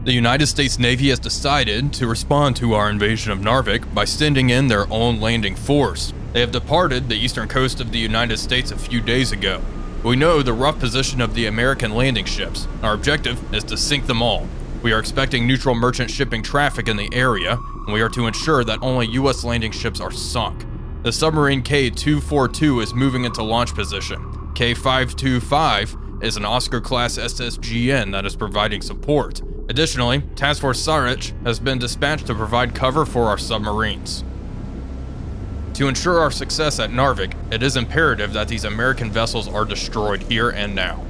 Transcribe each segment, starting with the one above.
The United States Navy has decided to respond to our invasion of Narvik by sending in their own landing force. They have departed the eastern coast of the United States a few days ago. We know the rough position of the American landing ships. Our objective is to sink them all. We are expecting neutral merchant shipping traffic in the area, and we are to ensure that only U.S. landing ships are sunk. The submarine K-242 is moving into launch position. K-525 is an Oscar-class SSGN that is providing support. Additionally, Task Force Sarich has been dispatched to provide cover for our submarines. To ensure our success at Narvik, it is imperative that these American vessels are destroyed here and now.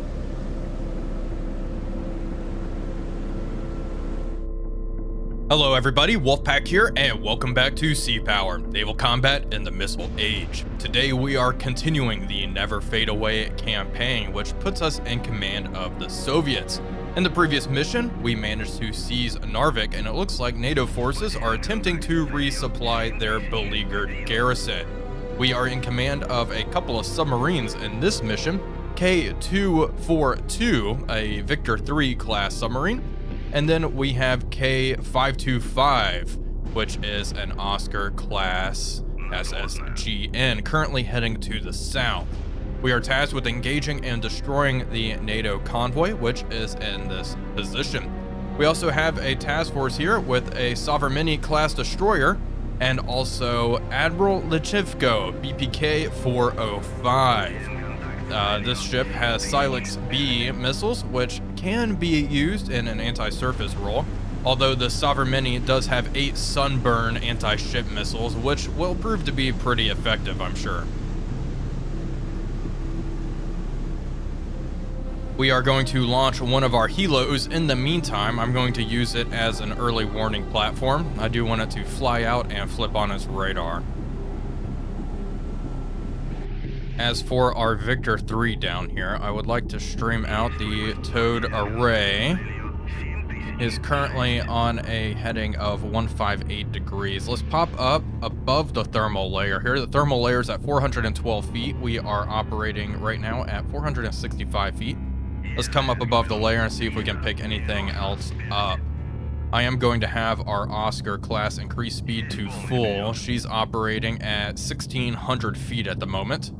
Hello everybody, Wolfpack here, and welcome back to Sea Power, Naval Combat in the Missile Age. Today we are continuing the Never Fade Away campaign, which puts us in command of the Soviets. In the previous mission, we managed to seize Narvik, and it looks like NATO forces are attempting to resupply their beleaguered garrison. We are in command of a couple of submarines in this mission, K-242, a Victor III class submarine, and then we have K-525, which is an Oscar class SSGN, currently heading to the south. We are tasked with engaging and destroying the NATO convoy, which is in this position. We also have a task force here with a Sovereign class destroyer and also Admiral Lechivko, BPK 405. This ship has Silex B missiles, which can be used in an anti-surface role, although the Sovereign does have 8 sunburn anti-ship missiles, which will prove to be pretty effective, I'm sure. We are going to launch one of our helos. In the meantime, I'm going to use it as an early warning platform. I do want it to fly out and flip on its radar. As for our Victor III down here, I would like to stream out the towed array. It is currently on a heading of 158 degrees. Let's pop up above the thermal layer here. The thermal layer is at 412 feet. We are operating right now at 465 feet. Let's come up above the layer and see if we can pick anything else up. I am going to have our Oscar class increase speed to full. She's operating at 1,600 feet at the moment.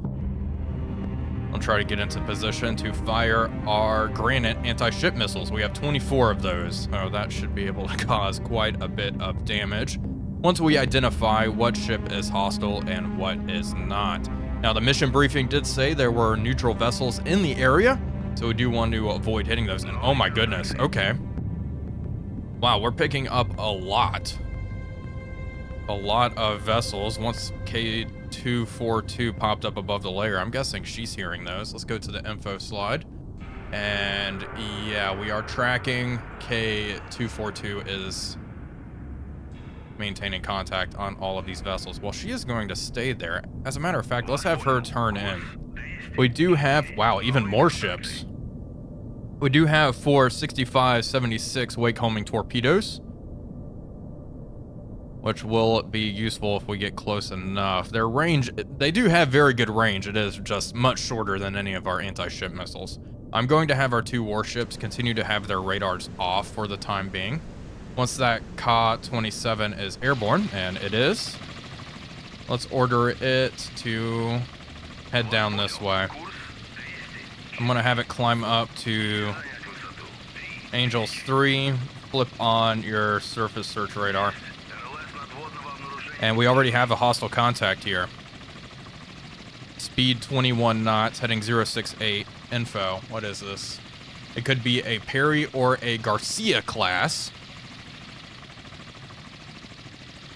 I'll try to get into position to fire our Granite anti-ship missiles. We have 24 of those, so that should be able to cause quite a bit of damage once we identify what ship is hostile and what is not. Now, the mission briefing did say there were neutral vessels in the area, so we do want to avoid hitting those. And oh my goodness, okay. Wow, we're picking up a lot of vessels. Once K-242 popped up above the layer, I'm guessing she's hearing those. Let's go to the info slide. And yeah, we are tracking. K-242 is maintaining contact on all of these vessels. Well, she is going to stay there. As a matter of fact, let's have her turn in. We do have, wow, even more ships. We do have 4 65-76 wake-homing torpedoes, which will be useful if we get close enough. Their range, they do have very good range. It is just much shorter than any of our anti-ship missiles. I'm going to have our 2 warships continue to have their radars off for the time being. Once that Ka-27 is airborne, and it is, let's order it to head down this way. I'm gonna have it climb up to Angels 3, flip on your surface search radar. And we already have a hostile contact here. Speed 21 knots, heading 068. Info, what is this? It could be a Perry or a Garcia class,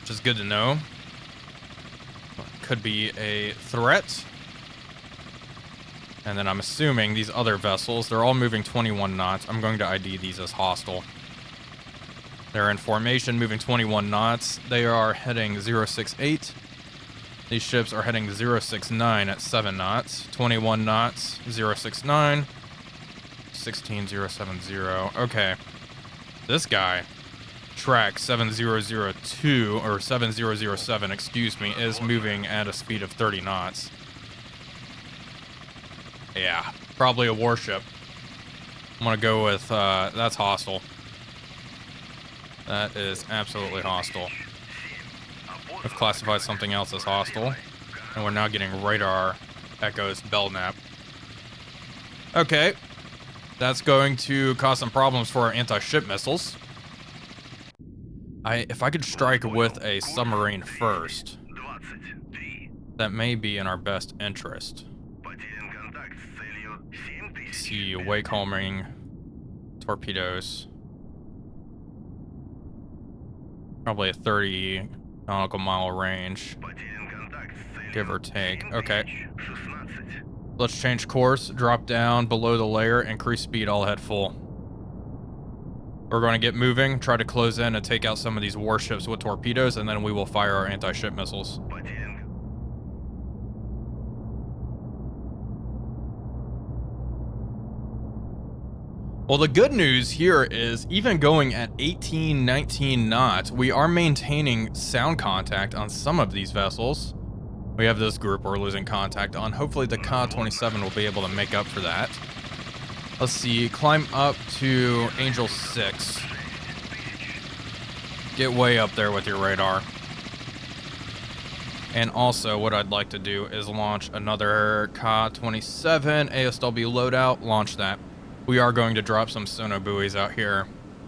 which is good to know. Could be a threat. And then I'm assuming these other vessels, they're all moving 21 knots. I'm going to ID these as hostile. They're in formation, moving 21 knots. They are heading 068. These ships are heading 069 at 7 knots. 21 knots, 069. 16070. Okay. This guy, track 7002, or 7007, excuse me, is moving at a speed of 30 knots. Yeah, probably a warship. I'm gonna go with, that's hostile. That is absolutely hostile. We've classified something else as hostile, and we're now getting radar echoes Belknap. Okay, that's going to cause some problems for our anti-ship missiles. If I could strike with a submarine first, that may be in our best interest. Let's see, wake-homing torpedoes. Probably a 30 nautical mile range, give or take. Okay. Let's change course, drop down below the layer, increase speed all ahead full. We're going to get moving, try to close in and take out some of these warships with torpedoes, and then we will fire our anti-ship missiles. Well, the good news here is even going at 18, 19 knots, we are maintaining sound contact on some of these vessels. We have this group we're losing contact on. Hopefully the Ka-27 will be able to make up for that. Let's see, climb up to Angel 6. Get way up there with your radar. And also what I'd like to do is launch another Ka-27 ASW loadout, launch that. We are going to drop some sono buoys out here.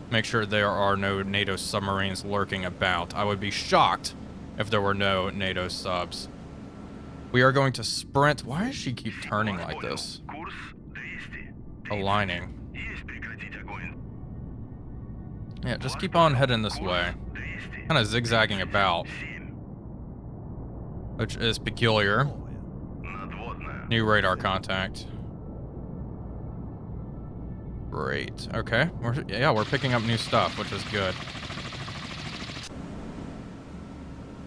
Make sure there are no NATO submarines lurking about. I would be shocked if there were no NATO subs. We are going to sprint. Why does she keep turning like this? Aligning. Yeah, just keep on heading this way. Kind of zigzagging about, which is peculiar. New radar contact. Great. Okay. We're picking up new stuff, which is good.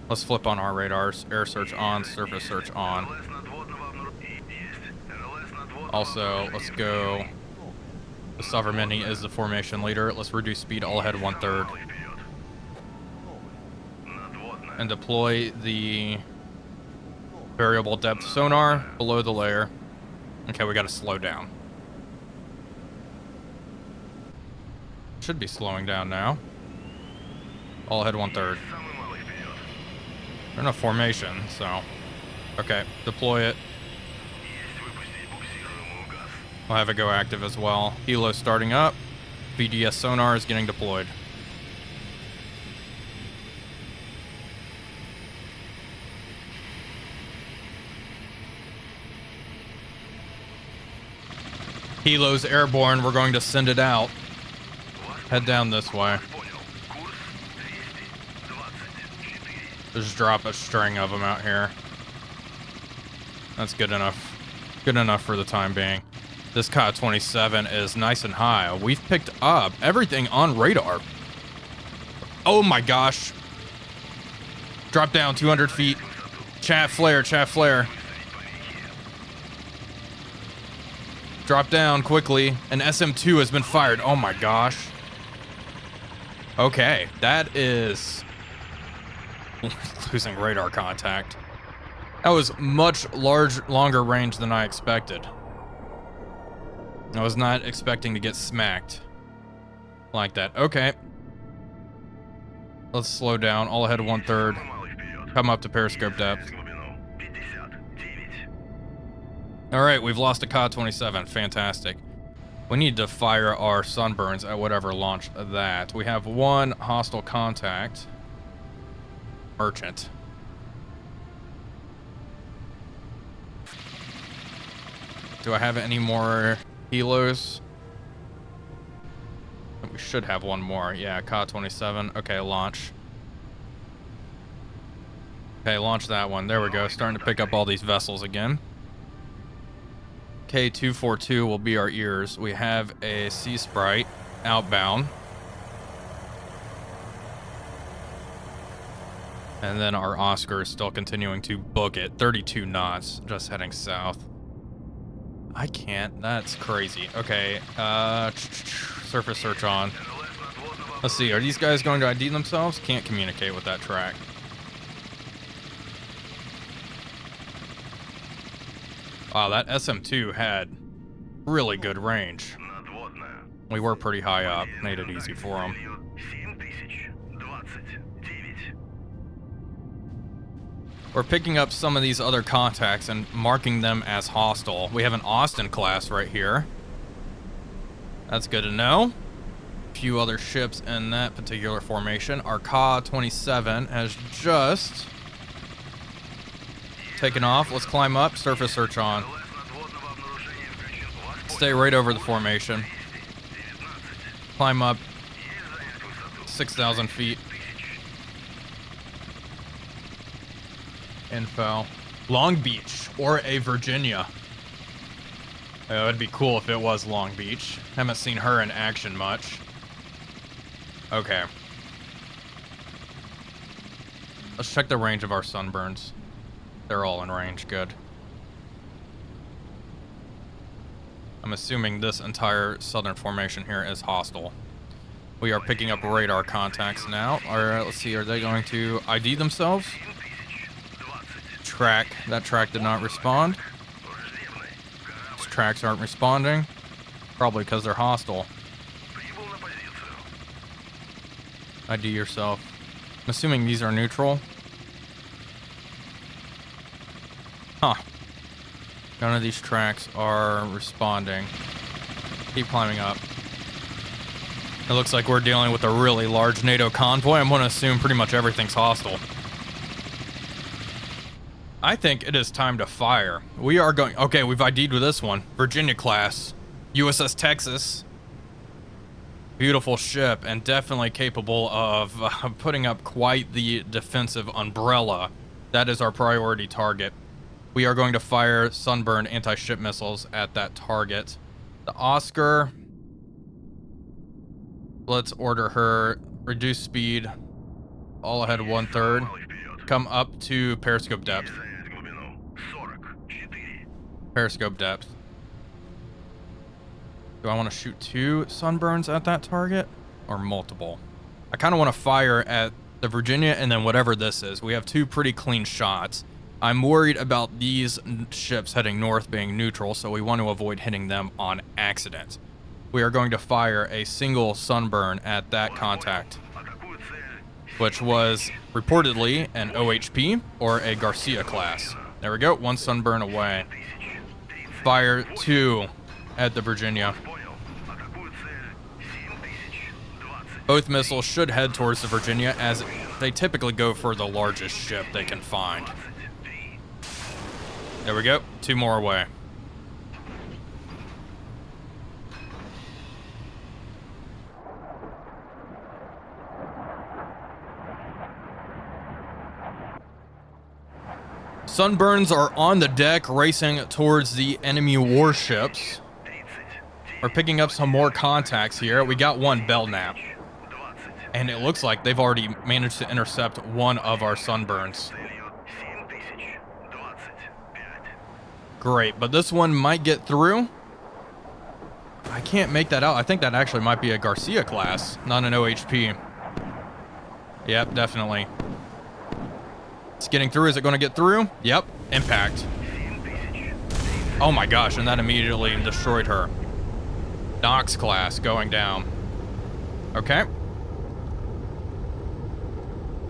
Let's flip on our radars. Air search on, surface search on. Also, let's go. The Soeren is the formation leader. Let's reduce speed all ahead 1/3. And deploy the variable depth sonar below the layer. Okay, we gotta slow down. Should be slowing down now. All ahead 1/3. They're in a formation, so. Okay, deploy it. We'll have it go active as well. Helo starting up. VDS sonar is getting deployed. Helo's airborne. We're going to send it out. Head down this way. Just drop a string of them out here. That's good enough. Good enough for the time being. This Ka-27 is nice and high. We've picked up everything on radar. Oh my gosh. Drop down 200 feet. Chaff flare, chaff flare. Drop down quickly. An SM-2 has been fired. Oh my gosh. Okay, that is losing radar contact. That was much longer range than I expected. I was not expecting to get smacked like that. Okay. Let's slow down. All ahead 1/3. Come up to periscope depth. All right, we've lost a Ka-27. Fantastic. We need to fire our sunburns at whatever launched that. We have one hostile contact. Merchant. Do I have any more helos? We should have one more. Yeah, Ka-27. Okay, launch. Okay, launch that one. There we go. Starting to pick up all these vessels again. K-242 will be our ears. We have a Sea Sprite outbound. And then our Oscar is still continuing to book it. 32 knots, just heading south. I can't. That's crazy. Okay. Surface search on. Let's see. Are these guys going to ID themselves? Can't communicate with that track. Wow, that SM-2 had really good range. We were pretty high up. Made it easy for them. We're picking up some of these other contacts and marking them as hostile. We have an Austin class right here. That's good to know. A few other ships in that particular formation. Our Ka-27 has just taken off. Let's climb up. Surface search on. Stay right over the formation. Climb up 6,000 feet. Info. Long Beach or a Virginia. Oh, it'd be cool if it was Long Beach. Haven't seen her in action much. Okay. Let's check the range of our Sunburns. They're all in range. Good. I'm assuming this entire southern formation here is hostile. We are picking up radar contacts now. Alright, let's see. Are they going to ID themselves? Track. That track did not respond. These tracks aren't responding. Probably because they're hostile. ID yourself. I'm assuming these are neutral. Huh. None of these tracks are responding. Keep climbing up. It looks like we're dealing with a really large NATO convoy. I'm going to assume pretty much everything's hostile. I think it is time to fire. We are going... Okay, we've ID'd with this one. Virginia class. USS Texas. Beautiful ship and definitely capable of putting up quite the defensive umbrella. That is our priority target. We are going to fire Sunburn anti-ship missiles at that target. The Oscar... Let's order her. Reduce speed. All ahead 1/3. Come up to periscope depth. Periscope depth. Do I want to shoot 2 Sunburns at that target? Or multiple? I kind of want to fire at the Virginia and then whatever this is. We have 2 pretty clean shots. I'm worried about these ships heading north being neutral, so we want to avoid hitting them on accident. We are going to fire a single Sunburn at that contact, which was reportedly an OHP or a Garcia class. There we go, 1 Sunburn away. Fire 2 at the Virginia. Both missiles should head towards the Virginia as they typically go for the largest ship they can find. There we go, 2 more away. Sunburns are on the deck racing towards the enemy warships. We're picking up some more contacts here. We got 1 Belknap. And it looks like they've already managed to intercept 1 of our Sunburns. Great, but this one might get through. I can't make that out. I think that actually might be a Garcia class, not an OHP. Yep, definitely. It's getting through. Is it going to get through? Yep. Impact. Oh my gosh, and that immediately destroyed her. Knox class going down. Okay.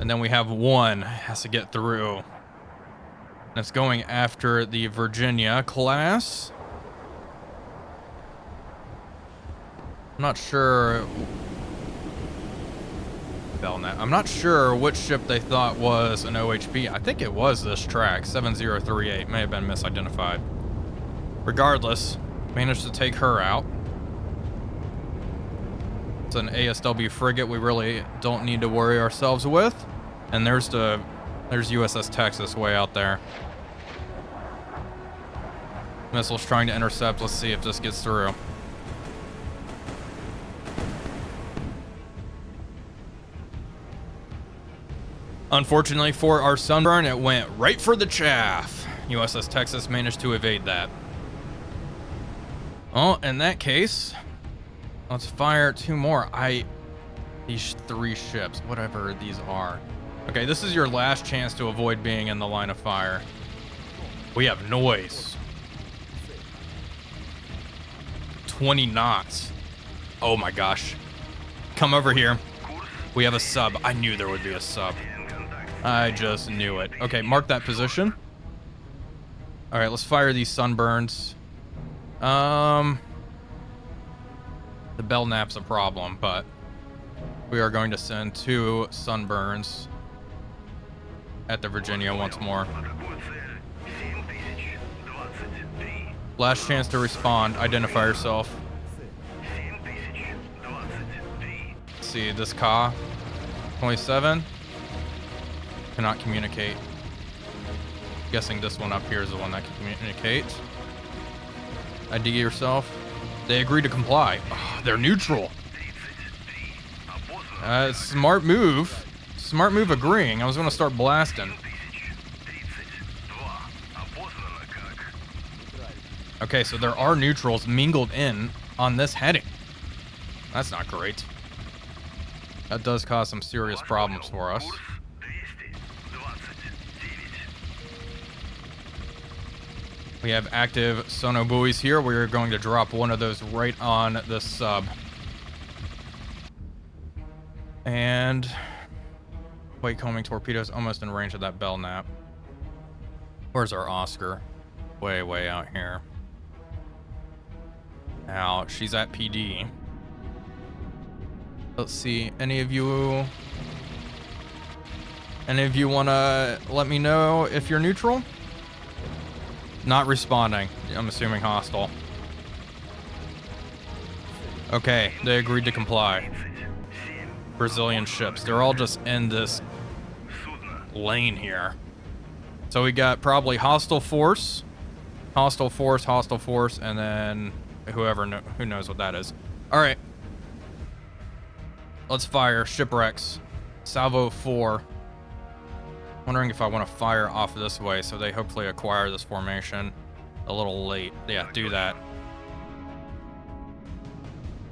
And then we have 1 has to get through. And it's going after the Virginia class. I'm not sure... Belknap. I'm not sure which ship they thought was an OHP. I think it was this track, 7038. May have been misidentified. Regardless, managed to take her out. It's an ASW frigate we really don't need to worry ourselves with. And there's USS Texas way out there. Missiles trying to intercept. Let's see if this gets through. Unfortunately for our Sunburn, it went right for the chaff. USS Texas managed to evade that. Well, in that case, let's fire 2 more. These 3 ships, whatever these are. Okay, this is your last chance to avoid being in the line of fire. We have noise. 20 knots. Oh my gosh. Come over here. We have a sub. I knew there would be a sub. I just knew it. Okay, mark that position. All right, let's fire these sunburns. The Belknap's a problem, but we are going to send 2 sunburns at the Virginia once more. Last chance to respond. Identify yourself. Let's see, this Ka 27 cannot communicate. Guessing this one up here is the one that can communicate. ID yourself. They agree to comply. Oh, they're neutral. Smart move. Smart move agreeing. I was going to start blasting. Okay, so there are neutrals mingled in on this heading. That's not great. That does cause some serious problems for us. We have active sono buoys here. We're going to drop one of those right on the sub. And white combing torpedoes almost in range of that Belknap. Where's our Oscar? Way, way out here. Now, she's at PD. Let's see, any of you want to let me know if you're neutral? Not responding. I'm assuming hostile. Okay, they agreed to comply. Brazilian ships. They're all just in this lane here. So we got probably hostile force, and then who knows what that is. All right. Let's fire shipwrecks. Salvo 4. Wondering if I want to fire off this way so they hopefully acquire this formation. A little late. Yeah, do that.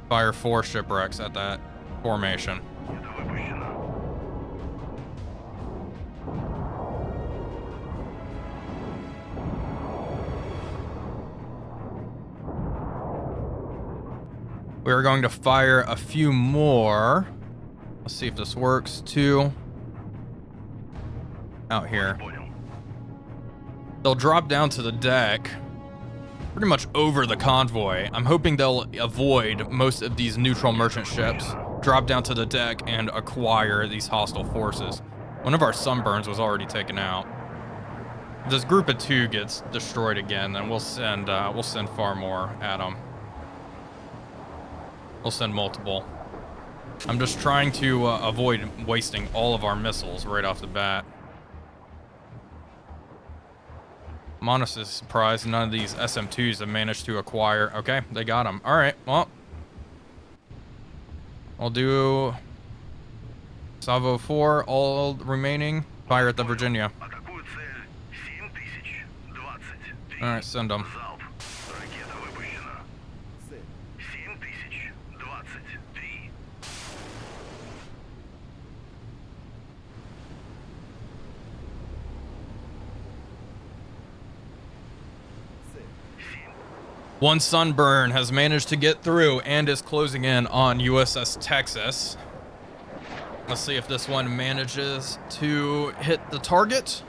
Fire 4 shipwrecks at that formation. We're going to fire a few more. Let's see if this works. 2 out here. They'll drop down to the deck, pretty much over the convoy. I'm hoping they'll avoid most of these neutral merchant ships, drop down to the deck, and acquire these hostile forces. One of our sunburns was already taken out. If this group of 2 gets destroyed again, then we'll send far more at them. We'll send multiple. I'm just trying to avoid wasting all of our missiles right off the bat. I'm honestly surprised none of these SM2s have managed to acquire. Okay, they got them. All right, well. I'll do Salvo 4, all remaining. Fire at the Virginia. All right, send them. One sunburn has managed to get through and is closing in on USS Texas. Let's see if this one manages to hit the target.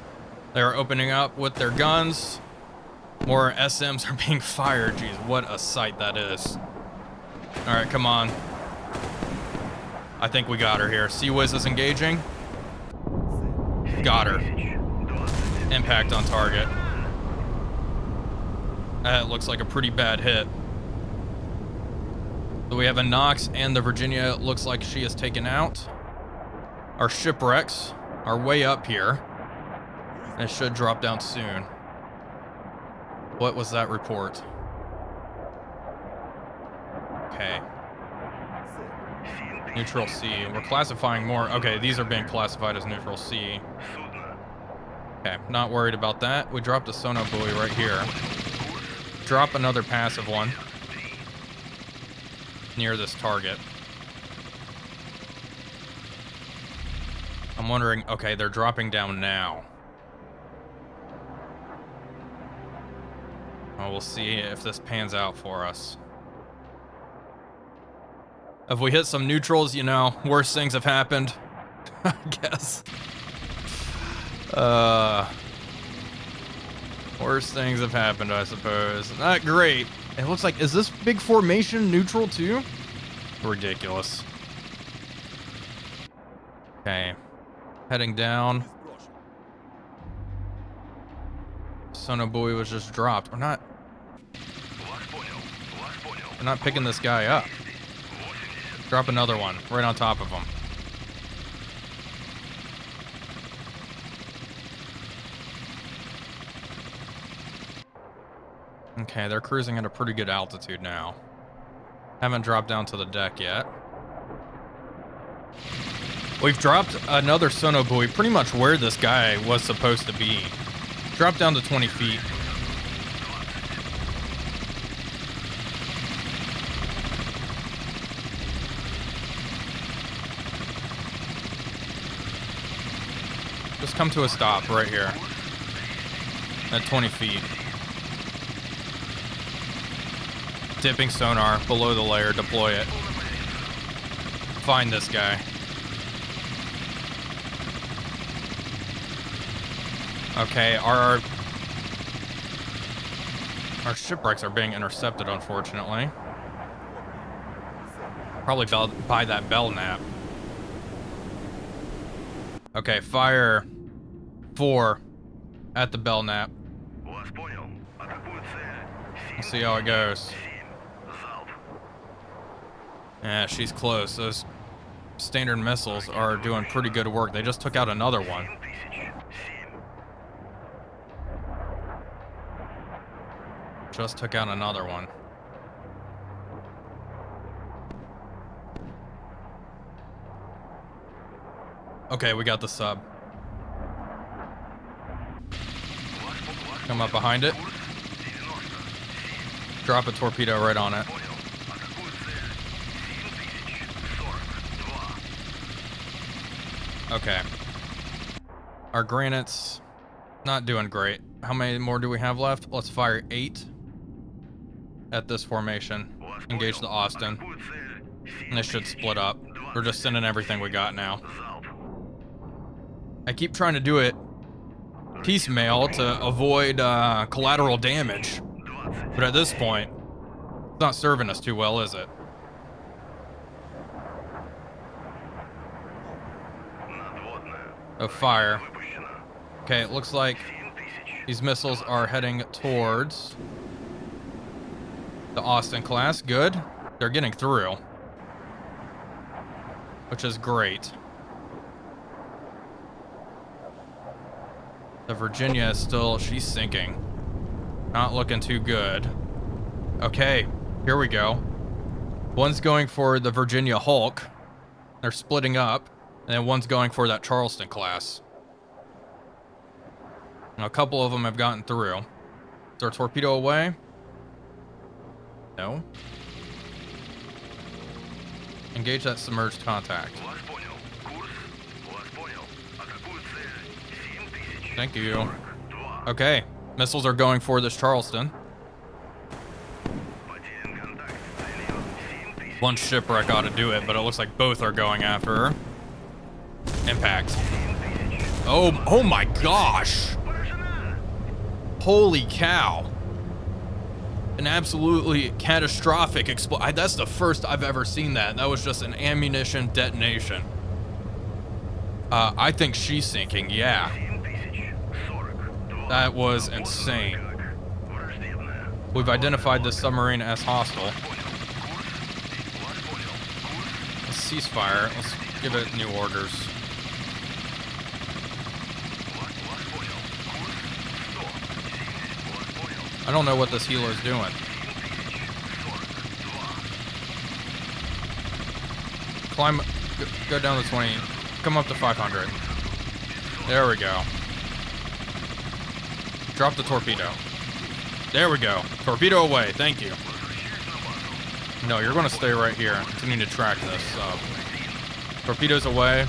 They're opening up with their guns. More SMs are being fired. Jeez, what a sight that is. All right, come on. I think we got her here. Sea Whiz is engaging. Got her. Impact on target. That looks like a pretty bad hit. So we have a Knox, and the Virginia looks like she is taken out. Our shipwrecks are way up here. And should drop down soon. What was that report? Okay. Neutral sea. We're classifying more. Okay, these are being classified as neutral sea. Okay, not worried about that. We dropped a sono buoy right here. Drop another passive one near this target. I'm wondering, okay, they're dropping down now. Well, we'll see if this pans out for us. If we hit some neutrals, you know, worse things have happened, I guess. Worst things have happened, I suppose. Not great. It looks like, is this big formation neutral too? Ridiculous. Okay. Heading down. Sonobuoy was just dropped. We're not picking this guy up. Drop another one right on top of him. Okay, they're cruising at a pretty good altitude now. Haven't dropped down to the deck yet. We've dropped another sonobuoy pretty much where this guy was supposed to be. Dropped down to 20 feet. Just come to a stop right here. At 20 feet. Dipping sonar below the layer, deploy it. Find this guy. Okay, our shipwrecks are being intercepted, unfortunately. Probably by that bell nap. Okay, fire 4 at the bell nap. Let's see how it goes. Yeah, she's close. Those standard missiles are doing pretty good work. They just took out another one. Just took out another one. Okay, we got the sub. Come up behind it. Drop a torpedo right on it. Okay. Our granites not doing great. How many more do we have left? Let's fire 8 at this formation. Engage the Austin. And this should split up. We're just sending everything we got now. I keep trying to do it piecemeal to avoid collateral damage. But at this point, it's not serving us too well, is it? Of fire. Okay, it looks like these missiles are heading towards the Austin class. Good. They're getting through, which is great. The Virginia is still, she's sinking. Not looking too good. Okay, here we go. One's going for the Virginia Hulk. They're splitting up. And then one's going for that Charleston class. Now, a couple of them have gotten through. Is there a torpedo away? No. Engage that submerged contact. Thank you. Okay. Missiles are going for this Charleston. One shipwreck ought to do it, but it looks like both are going after her. Impact. Oh my gosh. Holy cow. An absolutely catastrophic explosion. That's the first I've ever seen that. That was just an ammunition detonation. I think she's sinking, yeah. That was insane. We've identified this submarine as hostile. Let's ceasefire. Let's give it new orders. I don't know what this healer's doing. Climb, go down to 20, come up to 500. There we go. Drop the torpedo. There we go. Torpedo away, thank you. No, you're gonna stay right here. Continue to track this. Torpedoes away.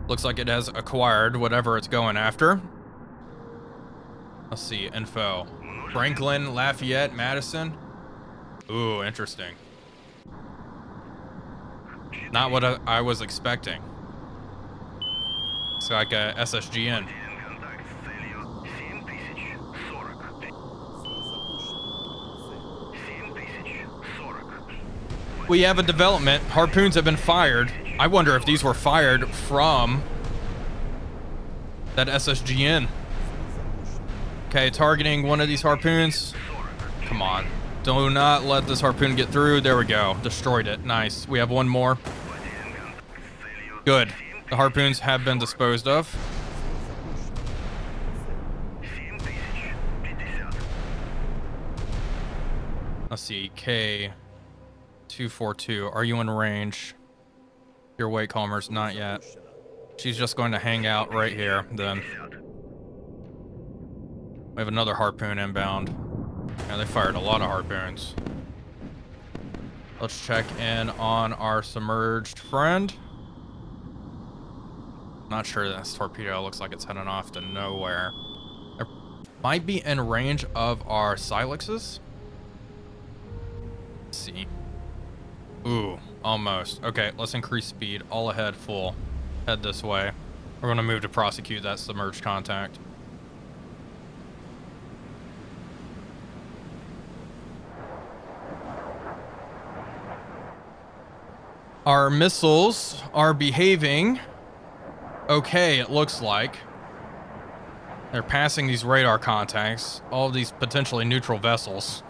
Looks like it has acquired whatever it's going after. Let's see, info. Franklin, Lafayette, Madison. Ooh, interesting. Not what I was expecting. It's like a SSGN. We have a development. Harpoons have been fired. I wonder if these were fired from that SSGN. Okay, targeting one of these harpoons. Come on. Do not let this harpoon get through. There we go. Destroyed it. Nice. We have one more. Good. The harpoons have been disposed of. Let's see. K242. Are you in range? Your weight calmers, not yet. She's just going to hang out right here then. We have another harpoon inbound. Yeah, they fired a lot of harpoons. Let's check in on our submerged friend. Not sure this torpedo looks like it's heading off to nowhere. It might be in range of our Silexes. Let's see. Ooh, almost. Okay, let's increase speed. All ahead, full. Head this way. We're going to move to prosecute that submerged contact. Our missiles are behaving okay, it looks like. They're passing these radar contacts, all of these potentially neutral vessels.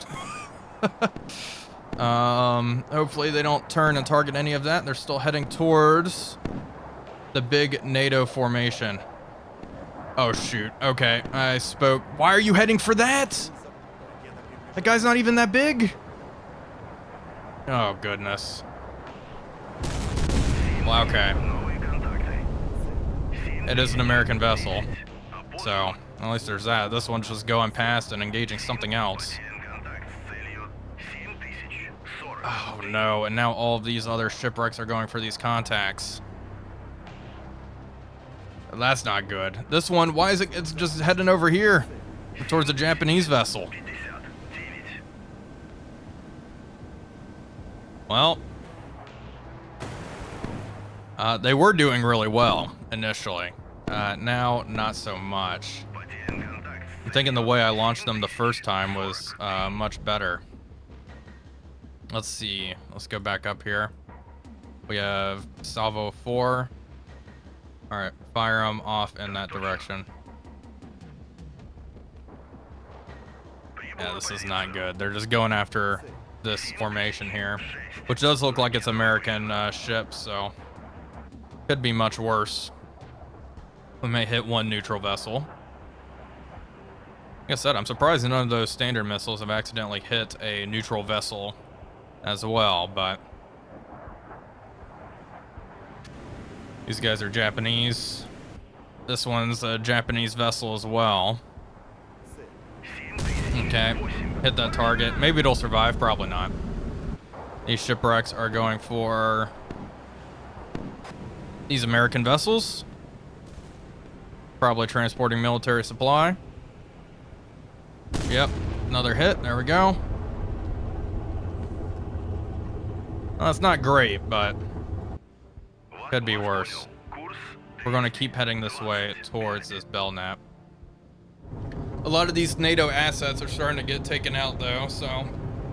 Hopefully they don't turn and target any of that. They're still heading towards the big NATO formation. Oh shoot, okay, I spoke. Why are you heading for that? That guy's not even that big. Oh goodness. Well, okay. It is an American vessel, so at least there's that. This one's just going past and engaging something else. Oh no, and now all of these other shipwrecks are going for these contacts. That's not good. This one, why is it? It's just heading over here towards a Japanese vessel. Well, they were doing really well initially. Now, not so much. I'm thinking the way I launched them the first time was much better. Let's see. Let's go back up here. We have Salvo 4. All right, fire them off in that direction. Yeah, this is not good. They're just going after this formation here, which does look like it's American ships, so could be much worse. We may hit one neutral vessel. Like I said, I'm surprised none of those standard missiles have accidentally hit a neutral vessel as well, but these guys are Japanese. This one's a Japanese vessel as well. Okay, hit that target. Maybe it'll survive, probably not. These shipwrecks are going for these American vessels. Probably transporting military supply. Yep, another hit, there we go. Well, that's not great, but could be worse. We're going to keep heading this way towards this Belknap. A lot of these NATO assets are starting to get taken out though, so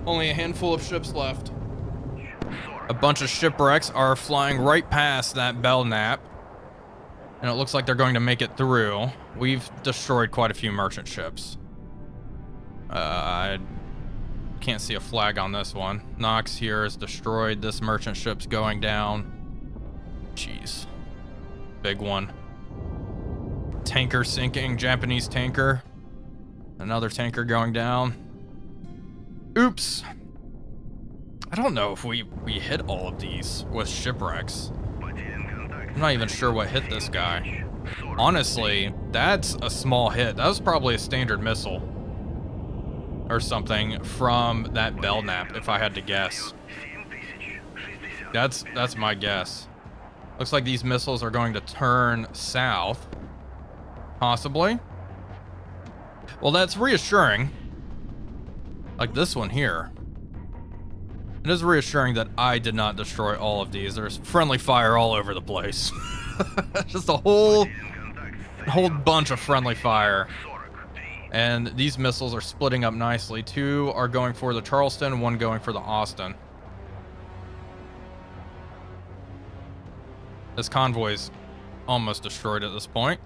only a handful of ships left. A bunch of shipwrecks are flying right past that Belknap, and it looks like they're going to make it through. We've destroyed quite a few merchant ships. I can't see a flag on this one. Knox here has destroyed. This merchant ship's going down. Jeez. Big one. Tanker sinking, Japanese tanker. Another tanker going down. Oops. I don't know if we hit all of these with shipwrecks. I'm not even sure what hit this guy. Honestly, that's a small hit. That was probably a standard missile or something from that Belknap, if I had to guess. That's my guess. Looks like these missiles are going to turn south, possibly. Well, that's reassuring. Like this one here. It is reassuring that I did not destroy all of these. There's friendly fire all over the place. Just a whole bunch of friendly fire. And these missiles are splitting up nicely. 2 are going for the Charleston, 1 going for the Austin. This convoy's almost destroyed at this point.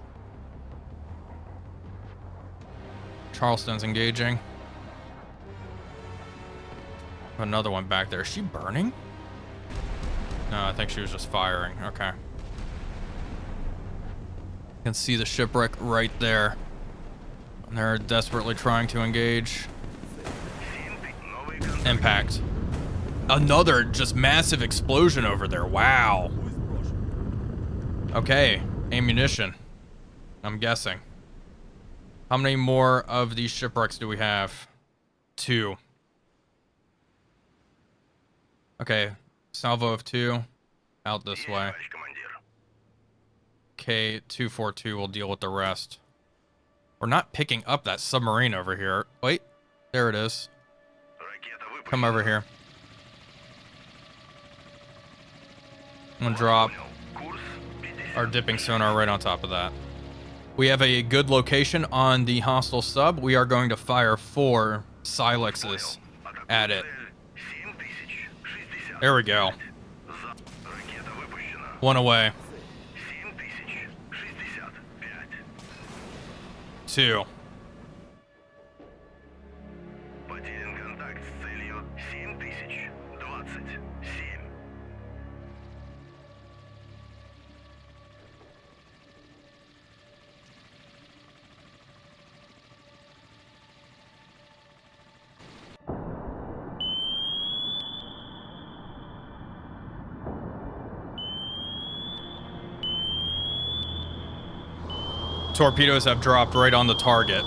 Charleston's engaging. Another one back there. Is she burning? No, I think she was just firing. Okay. You can see the shipwreck right there. And they're desperately trying to engage. Impact. Another just massive explosion over there. Wow. Okay. Ammunition. I'm guessing. How many more of these shipwrecks do we have? 2. Okay. Salvo of 2. Out this way. K-242 will deal with the rest. We're not picking up that submarine over here. Wait. There it is. Come over here. I'm gonna drop our dipping sonar right on top of that. We have a good location on the hostile sub. We are going to fire 4 Silexes at it. There we go. 1 away. 2. Torpedoes have dropped right on the target.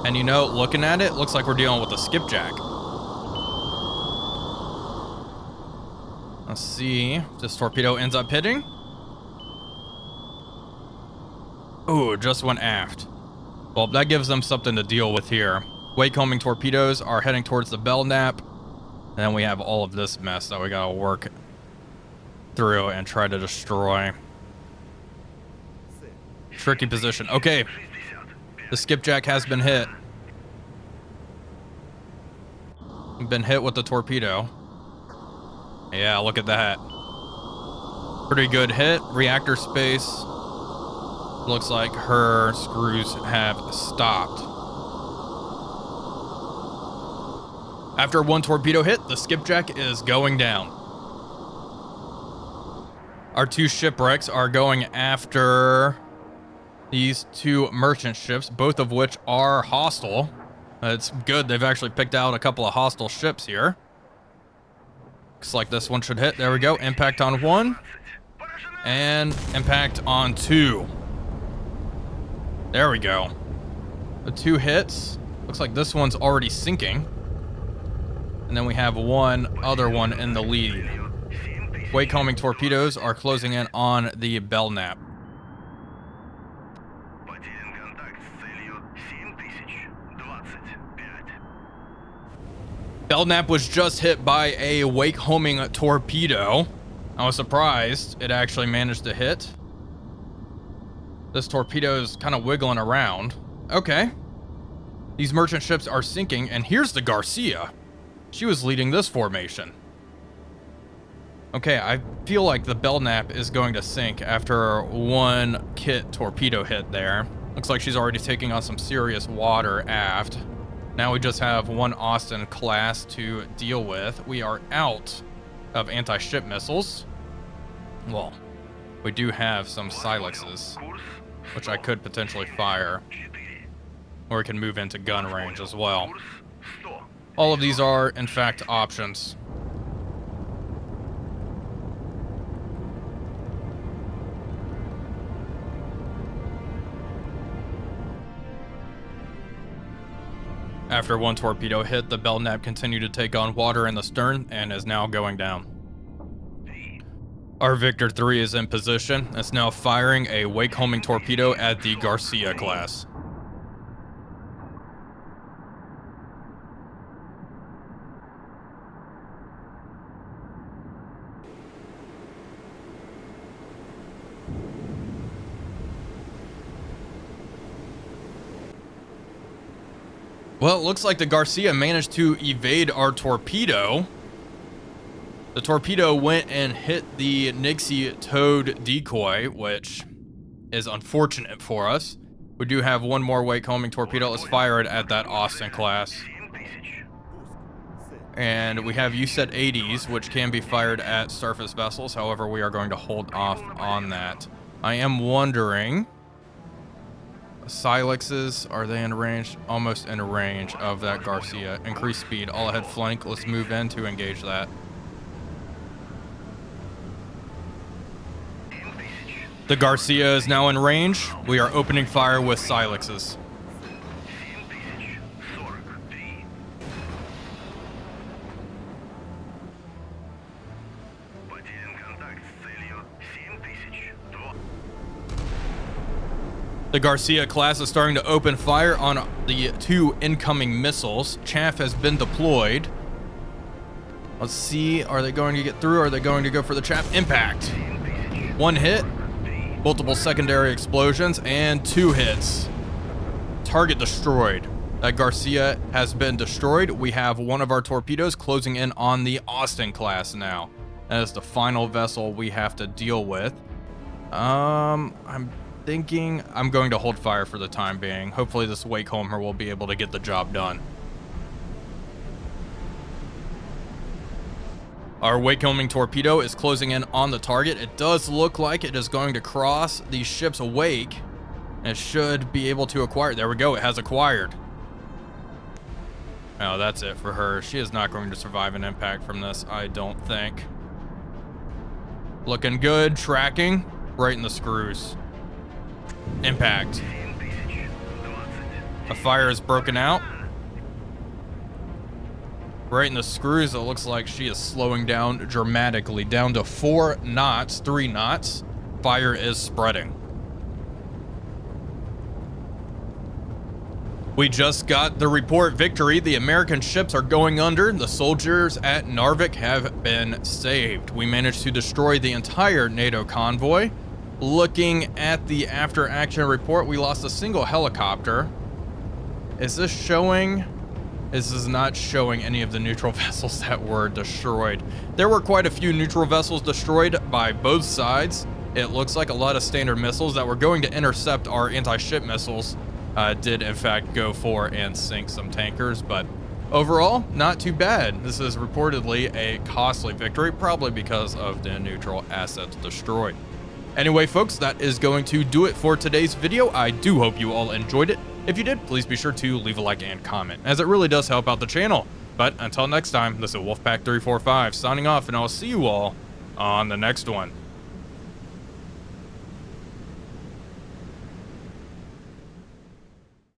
And you know, looking at it, looks like we're dealing with a skipjack. Let's see if this torpedo ends up hitting. Ooh, just went aft. Well, that gives them something to deal with here. Wakecombing torpedoes are heading towards the Belknap. And then we have all of this mess that we gotta work through and try to destroy. Tricky position. Okay. The skipjack has been hit. Been hit with the torpedo. Yeah, look at that. Pretty good hit. Reactor space. Looks like her screws have stopped. After 1 torpedo hit, the skipjack is going down. Our 2 shipwrecks are going after these 2 merchant ships, both of which are hostile. It's good they've actually picked out a couple of hostile ships here. Looks like this one should hit. There we go. Impact on 1. And impact on 2. There we go. The 2 hits. Looks like this one's already sinking. And then we have 1 other one in the lead. Wakecombing torpedoes are closing in on the Belknap. Belknap was just hit by a wake-homing torpedo. I was surprised it actually managed to hit. This torpedo is kind of wiggling around. Okay. These merchant ships are sinking, and here's the Garcia. She was leading this formation. Okay, I feel like the Belknap is going to sink after 1 kit torpedo hit there. Looks like she's already taking on some serious water aft. Now we just have 1 Austin class to deal with. We are out of anti-ship missiles. Well, we do have some Silexes, which I could potentially fire. Or we can move into gun range as well. All of these are, in fact, options. After 1 torpedo hit, the Belknap continued to take on water in the stern and is now going down. Our Victor 3 is in position. It's now firing a wake-homing torpedo at the Garcia class. Well, it looks like the Garcia managed to evade our torpedo. The torpedo went and hit the Nixie towed decoy, which is unfortunate for us. We do have one more wake-homing torpedo. Let's fire it at that Austin class. And we have yoosta 80s, which can be fired at surface vessels. However, we are going to hold off on that. I am wondering, Silexes, are they in range? Almost in range of that Garcia. Increase speed, all ahead flank. Let's move in to engage that. The Garcia is now in range. We are opening fire with Silexes. The Garcia class is starting to open fire on the 2 incoming missiles. Chaff has been deployed. Let's see, are they going to get through? Or are they going to go for the chaff? Impact. 1 hit, multiple secondary explosions, and 2 hits. Target destroyed. That Garcia has been destroyed. We have one of our torpedoes closing in on the Austin class now. That is the final vessel we have to deal with. I'm thinking I'm going to hold fire for the time being. Hopefully this wake-homer will be able to get the job done. Our wake-homing torpedo is closing in on the target. It does look like it is going to cross the ship's wake. It should be able to acquire. There we go. It has acquired. Oh, that's it for her. She is not going to survive an impact from this, I don't think. Looking good. Tracking. Right in the screws. Impact. A fire is broken out. Right in the screws, it looks like she is slowing down dramatically, down to 4 knots, 3 knots. Fire is spreading. We just got the report victory. The American ships are going under. The soldiers at Narvik have been saved. We managed to destroy the entire NATO convoy. Looking at the after action report, we lost a single helicopter. Is this showing? This is not showing any of the neutral vessels that were destroyed. There were quite a few neutral vessels destroyed by both sides. It looks like a lot of standard missiles that were going to intercept our anti-ship missiles did in fact go for and sink some tankers, but overall, not too bad. This is reportedly a costly victory, probably because of the neutral assets destroyed. Anyway, folks, that is going to do it for today's video. I do hope you all enjoyed it. If you did, please be sure to leave a like and comment, as it really does help out the channel. But until next time, this is Wolfpack345 signing off, and I'll see you all on the next one.